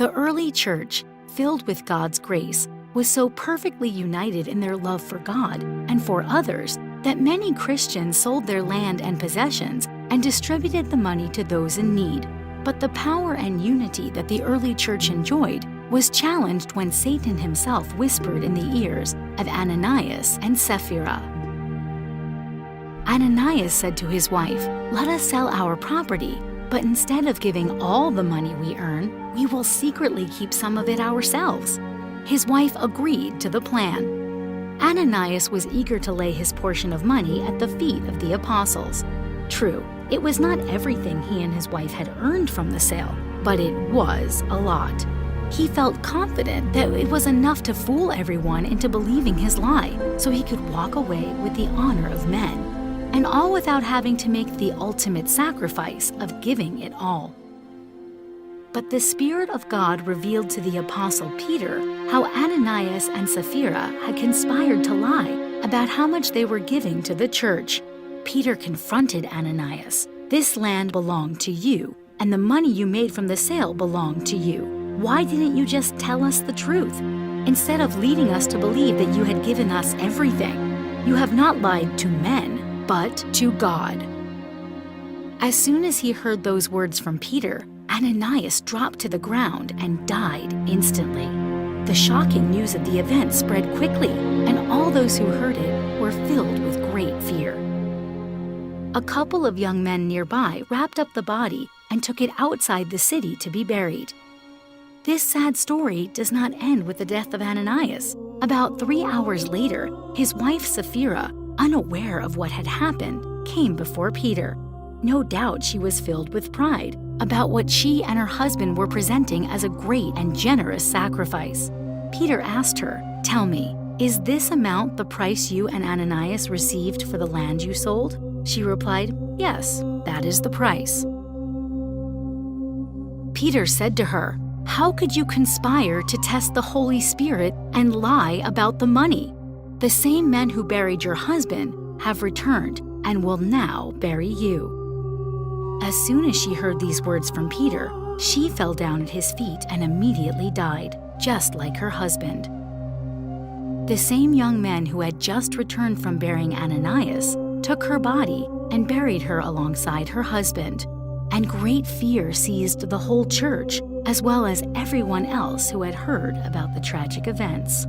The early church, filled with God's grace, was so perfectly united in their love for God and for others that many Christians sold their land and possessions and distributed the money to those in need. But the power and unity that the early church enjoyed was challenged when Satan himself whispered in the ears of Ananias and Sapphira. Ananias said to his wife, "Let us sell our property, but instead of giving all the money we earn, we will secretly keep some of it ourselves." His wife agreed to the plan. Ananias was eager to lay his portion of money at the feet of the apostles. True, it was not everything he and his wife had earned from the sale, but it was a lot. He felt confident that it was enough to fool everyone into believing his lie, so he could walk away with the honor of men, and all without having to make the ultimate sacrifice of giving it all. But the Spirit of God revealed to the Apostle Peter how Ananias and Sapphira had conspired to lie about how much they were giving to the church. Peter confronted Ananias. "This land belonged to you, and the money you made from the sale belonged to you. Why didn't you just tell us the truth? Instead of leading us to believe that you had given us everything, you have not lied to men, but to God." As soon as he heard those words from Peter, Ananias dropped to the ground and died instantly. The shocking news of the event spread quickly, and all those who heard it were filled with great fear. A couple of young men nearby wrapped up the body and took it outside the city to be buried. This sad story does not end with the death of Ananias. About 3 hours later, his wife Sapphira, unaware of what had happened, came before Peter. No doubt she was filled with pride about what she and her husband were presenting as a great and generous sacrifice. Peter asked her, "Tell me, is this amount the price you and Ananias received for the land you sold?" She replied, "Yes, that is the price." Peter said to her, "How could you conspire to test the Holy Spirit and lie about the money? The same men who buried your husband have returned and will now bury you." As soon as she heard these words from Peter, she fell down at his feet and immediately died, just like her husband. The same young men who had just returned from burying Ananias took her body and buried her alongside her husband, and great fear seized the whole church, as well as everyone else who had heard about the tragic events.